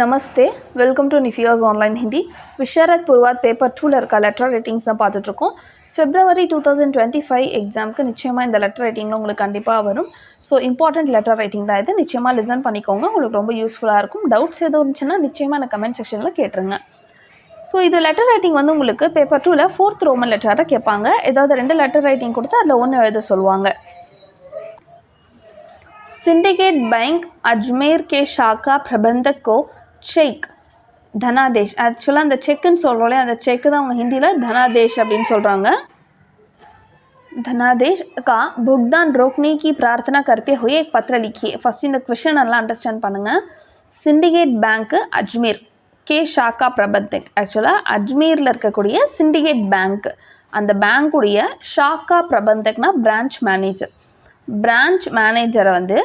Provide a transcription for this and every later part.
Namaste, welcome to நிஃபியாஸ் online Hindi. Visharad Purvardh paper 2ல் இருக்க லெட்டர் ரைட்டிங்ஸ் தான் பார்த்துட்ருக்கோம். February 2025 எக்ஸாமுக்கு நிச்சயமாக இந்த லெட்டர் ரைட்டிங்கில் உங்களுக்கு கண்டிப்பாக வரும். ஸோ இம்பார்ட்டண்ட் லெட்டர் ரைட்டிங் தான் இது. நிச்சயமாக லிசன் பண்ணிக்கோங்க, உங்களுக்கு ரொம்ப யூஸ்ஃபுல்லாக இருக்கும். டவுட்ஸ் எதுவும் இருந்துச்சுன்னா நிச்சயமாக எனக்கு கமெண்ட் செக்ஷனில் கேட்டுருங்க. ஸோ இது லெட்டர் ரைட்டிங் வந்து உங்களுக்கு பேப்பர் 2ல் 4th ரோமன் லெட்டராக கேட்பாங்க. ஏதாவது 2 லெட்டர் ரைட்டிங் கொடுத்து அதில் 1 எழுத சொல்லுவாங்க. सिंडिकेट बैंक अजमेर के शाखा प्रबंधक को चेक धनादेश एक्चुअली அந்த செக்னு சொல்றோம்ல அந்த செக் தான் அவங்க ஹிந்தில धनादेश அப்படினு சொல்றாங்க. धनादेश का भुगतान रोकने की प्रार्थना करते हुए एक पत्र लिखिए. फर्स्ट இந்த क्वेश्चन நல்லா அண்டர்ஸ்டாண்ட் பண்ணுங்க. सिंडिकेट बैंक अजमेर के शाखा प्रबंधक एक्चुअली அஜ்மீர்ல இருக்கக்கூடிய सिंडिकेट बैंक அந்த பேங்க் உடைய शाखा प्रबंधकனா பிரான்ச் மேனேஜர். பிரான்ச் மேனேஜரை வந்து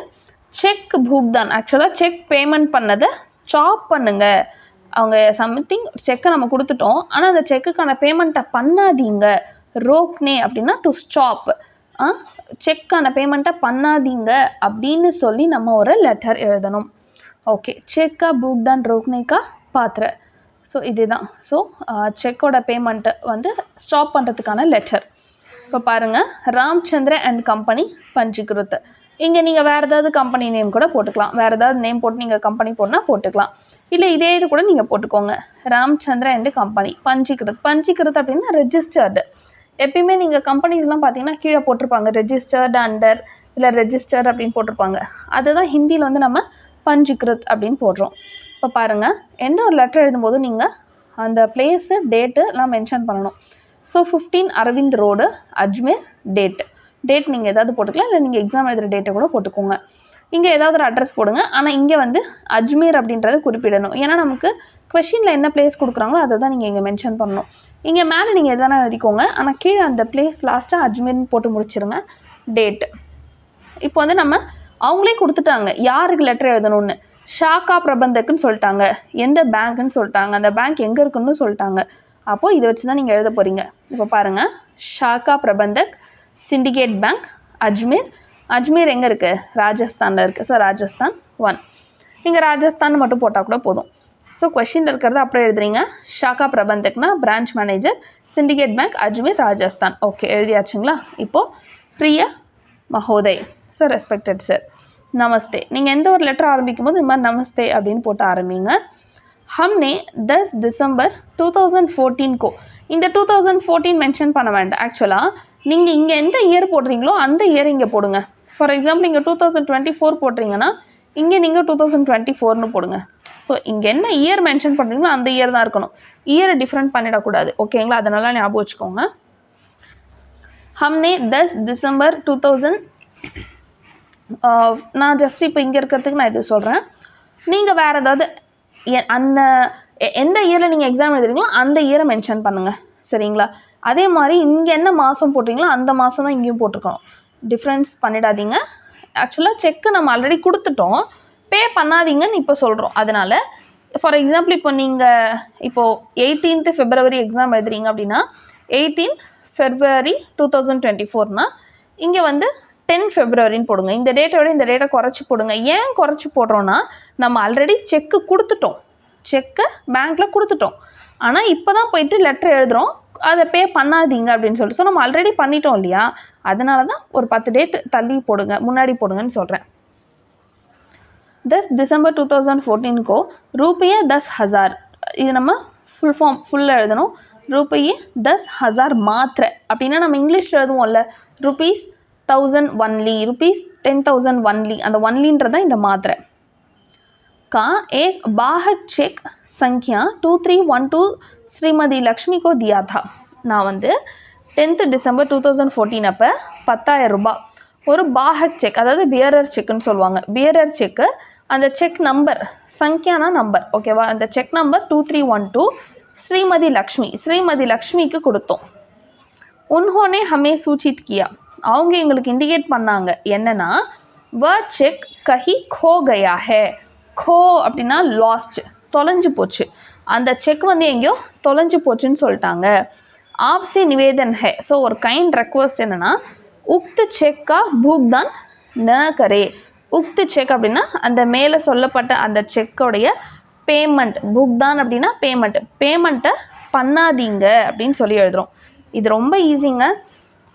செக் பூக்தான் ஆக்சுவலாக செக் பேமெண்ட் பண்ணதை ஸ்டாப் பண்ணுங்க. அவங்க சம்திங் செக்கை நம்ம கொடுத்துட்டோம், ஆனால் அந்த செக்குக்கான பேமெண்ட்டை பண்ணாதீங்க. ரோக்னே அப்படின்னா டு ஸ்டாப், செக்கான பேமெண்ட்டை பண்ணாதீங்க அப்படின்னு சொல்லி நம்ம ஒரு லெட்டர் எழுதணும். ஓகே, செக்கா பூக்தான் ரோக்னேக்கா பாத்திர. ஸோ இதுதான். ஸோ செக்கோட பேமெண்ட்டை வந்து ஸ்டாப் பண்ணுறதுக்கான லெட்டர். இப்போ பாருங்கள், ராம்சந்திர அண்ட் கம்பெனி பஞ்சிகிருத். இங்கே நீங்கள் வேறு ஏதாவது கம்பெனி நேம் கூட போட்டுக்கலாம். வேறு ஏதாவது நேம் போட்டு நீங்கள் கம்பெனி போடனா போட்டுக்கலாம். இல்லை இதே இது கூட நீங்கள் போட்டுக்கோங்க. ராம்சந்திர அண்ட் கம்பெனி பஞ்சிகிருத். பஞ்சிகிருத் அப்படின்னா ரெஜிஸ்டர்டு. எப்பயுமே நீங்கள் கம்பெனிஸ்லாம் பார்த்தீங்கன்னா கீழே போட்டிருப்பாங்க ரெஜிஸ்டர்டு அண்டர், இல்லை ரெஜிஸ்டர்ட் அப்படின்னு போட்டிருப்பாங்க. அதுதான் ஹிந்தியில் வந்து நம்ம பஞ்சிகிருத் அப்படின்னு போடுறோம். இப்போ பாருங்கள், எந்த ஒரு லெட்டர் எழுதும்போதும் நீங்கள் அந்த பிளேஸு டேட்டு எல்லாம் மென்ஷன் பண்ணணும். So 15 Aravind road Ajmer date நீங்கள் ஏதாவது போட்டுக்கலாம், இல்லை நீங்கள் எக்ஸாம் எழுதுகிற டேட்டை கூட போட்டுக்கோங்க. இங்கே ஏதாவது ஒரு அட்ரஸ் போடுங்க, ஆனால் இங்கே வந்து அஜ்மீர் அப்படின்றத குறிப்பிடணும். ஏன்னா நமக்கு கொஷினில் என்ன பிளேஸ் கொடுக்குறாங்களோ அதை தான் நீங்கள் இங்கே மென்ஷன் பண்ணணும். இங்கே மேலே நீங்கள் எது வேணால் எழுதிக்கோங்க, ஆனால் கீழே அந்த பிளேஸ் லாஸ்ட்டாக அஜ்மீர்னு போட்டு முடிச்சிருங்க. டேட்டு இப்போ வந்து நம்ம அவங்களே கொடுத்துட்டாங்க யாருக்கு லெட்டர் எழுதணும்னு. ஷாக்கா பிரபந்தக்குன்னு சொல்லிட்டாங்க, எந்த பேங்க்குன்னு சொல்லிட்டாங்க, அந்த பேங்க் எங்கே இருக்குன்னு சொல்லிட்டாங்க. அப்போது இதை வச்சு தான் நீங்கள் எழுத போகிறீங்க. இப்போ பாருங்கள், ஷாக்கா பிரபந்தக் சிண்டிகேட் பேங்க் அஜ்மீர். அஜ்மீர் எங்கே இருக்குது? ராஜஸ்தானில் இருக்குது. ஸோ ராஜஸ்தான் 1. நீங்கள் ராஜஸ்தான் மட்டும் போட்டால் கூட போதும். ஸோ கொஷினில் இருக்கிறத அப்புறம் எழுதுறீங்க. ஷாக்கா பிரபந்தக்னா branch manager, syndicate bank Ajmer Rajasthan. Okay, எழுதியாச்சுங்களா? இப்போது பிரிய மஹோதய், ஸோ ரெஸ்பெக்டட் சார், நமஸ்தே. நீங்கள் எந்த ஒரு லெட்டர் ஆரம்பிக்கும் போது இந்த மாதிரி நமஸ்தே அப்படின்னு போட்டு ஆரம்பிங்க. हमने 10 दिसंबर 2014 को இந்த 2014 மென்ஷன் பண்ண வேண்டாம். ஆக்சுவலாக நீங்கள் இங்கே எந்த இயர் போடுறீங்களோ அந்த இயர் இங்கே போடுங்க. ஃபார் எக்ஸாம்பிள் இங்கே 2024 போடுறீங்கன்னா இங்கே நீங்கள் 2024னு போடுங்க. ஸோ இங்கே என்ன இயர் மென்ஷன் பண்ணுறீங்களோ அந்த இயர் தான் இருக்கணும். இயரை டிஃப்ரெண்ட் பண்ணிடக்கூடாது. ஓகேங்களா? அதனால ஞாபகம் வச்சுக்கோங்க. हमने 10 दिसंबर 2000 நான் ஜஸ்ட் இப்போ இங்கே இருக்கிறதுக்கு நான் இது சொல்கிறேன். நீங்கள் வேறு ஏதாவது அந்த எந்த இயரில் நீங்கள் எக்ஸாம் எழுதுறீங்களோ அந்த இயரை மென்ஷன் பண்ணுங்கள். சரிங்களா? அதே மாதிரி இங்கே என்ன மாதம் போட்டிங்களோ அந்த மாதம் தான் இங்கேயும் போட்டிருக்கணும். டிஃப்ரென்ஸ் பண்ணிடாதீங்க. ஆக்சுவலாக செக்கு நம்ம ஆல்ரெடி கொடுத்துட்டோம், பே பண்ணாதீங்கன்னு இப்போ சொல்கிறோம். அதனால் ஃபார் எக்ஸாம்பிள் இப்போ நீங்கள் இப்போது 18th February எக்ஸாம் எழுதுறீங்க அப்படின்னா 18 February 2024னா இங்கே வந்து 10 Februaryன்னு போடுங்க. இந்த டேட்டோட இந்த டேட்டை குறைச்சி போடுங்க. ஏன் குறைச்சி போடுறோன்னா நம்ம ஆல்ரெடி செக்கு கொடுத்துட்டோம், செக்கை பேங்க்கில் கொடுத்துட்டோம். ஆனால் இப்போ தான் போயிட்டு லெட்டர் எழுதுகிறோம், அதை பே பண்ணாதீங்க அப்படின்னு சொல்லிட்டு. ஸோ நம்ம ஆல்ரெடி பண்ணிட்டோம் இல்லையா? அதனால தான் ஒரு 10 டேட் தள்ளி போடுங்க, முன்னாடி போடுங்கன்னு சொல்கிறேன். 10 December 2014 को रुपये 10,000, இது நம்ம ஃபுல்லாக எழுதணும். ரூபாயே 10,000 மாத்திரை அப்படின்னா நம்ம இங்கிலீஷில் எழுதுவோம்ல ருபீஸ் 1000 ஒன்லி, ருபீஸ் 10,000 ஒன்லி. அந்த ஒன்லின்றதான் இந்த மாத்திரை. का एक बाहक चेक संख्या 2312 श्रीमती लक्ष्मी को दिया था. நான் வந்து 10th December 2014 அப்போ 10,000 ரூபாய் ஒரு பாஹக் செக், அதாவது பியரர் செக்குன்னு சொல்லுவாங்க. பியரர் செக்கு, அந்த செக் நம்பர் சங்கியானா நம்பர், ஓகேவா? அந்த செக் நம்பர் 2312 ஸ்ரீமதி லக்ஷ்மி, ஸ்ரீமதி லக்ஷ்மிக்கு கொடுத்தோம். உன்ஹோனே ஹமே சூச்சித் கியா, அவங்க எங்களுக்கு இண்டிகேட் பண்ணாங்க என்னென்னா வ செக் கஹி खो गया है. खो அப்படின்னா லாஸ்ட், தொலைஞ்சு போச்சு. அந்த செக் வந்து எங்கேயோ தொலைஞ்சு போச்சுன்னு சொல்லிட்டாங்க. ஆப்சி நிவேதன் ஹே, ஸோ ஒரு கைண்ட் ரெக்வஸ்ட் என்னென்னா உக்த் செக்கா பூக்தான் ந கரே. உக்த் செக் அப்படின்னா அந்த மேலே சொல்லப்பட்ட அந்த செக்கோடைய பேமெண்ட், புக்தான் அப்படின்னா பேமெண்ட்டை பண்ணாதீங்க அப்படின்னு சொல்லி எழுதுகிறோம். இது ரொம்ப ஈஸிங்க.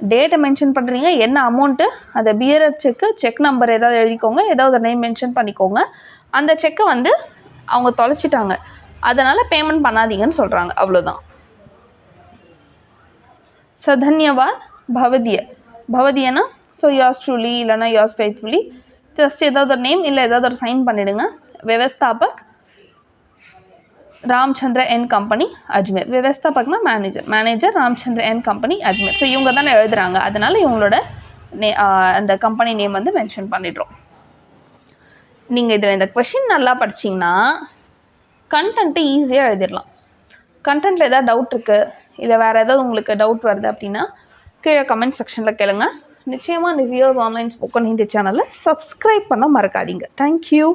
டேட்டை மென்ஷன் பண்ணுறீங்க, என்ன அமௌண்ட்டு, அதை பியரர் செக் நம்பர் ஏதாவது எழுதிக்கோங்க, ஏதாவது நேம் மென்ஷன் பண்ணிக்கோங்க. அந்த செக்கை வந்து அவங்க தொலைச்சிட்டாங்க, அதனால் பேமெண்ட் பண்ணாதீங்கன்னு சொல்கிறாங்க, அவ்வளோதான். தன்யவாத் பவதியனா ஸோ yours truly இல்லைனா yours faithfully, ஜஸ்ட் ஏதாவது ஒரு நேம் இல்லை ஏதாவது ஒரு சைன் பண்ணிவிடுங்க. விவஸ்தாபக் ராம்சந்திர என் கம்பெனி அஜ்மீர். விவஸ்தாபக்னா மேனேஜர் ராம்சந்திர என் கம்பெனி அஜ்மீர். ஸோ இவங்க தானே எழுதுகிறாங்க, அதனால் இவங்களோட அந்த கம்பெனி நேம் வந்து மென்ஷன் பண்ணிடுறோம். நீங்கள் இதில் இந்த கொஷின் நல்லா படிச்சிங்கன்னா கண்டென்ட்டு ஈஸியாக எழுதிடலாம். கண்டென்ட்டில் ஏதாவது டவுட் இருக்குது, இல்லை வேறு ஏதாவது உங்களுக்கு டவுட் வருது அப்படின்னா கீழே கமெண்ட் செக்ஷனில் கேளுங்க. நிச்சயமாக நிவ்யூஸ் ஆன்லைன் ஸ்போக்கன் ஹிந்தி சேனலை சப்ஸ்கிரைப் பண்ண மறக்காதீங்க. தேங்க்யூ.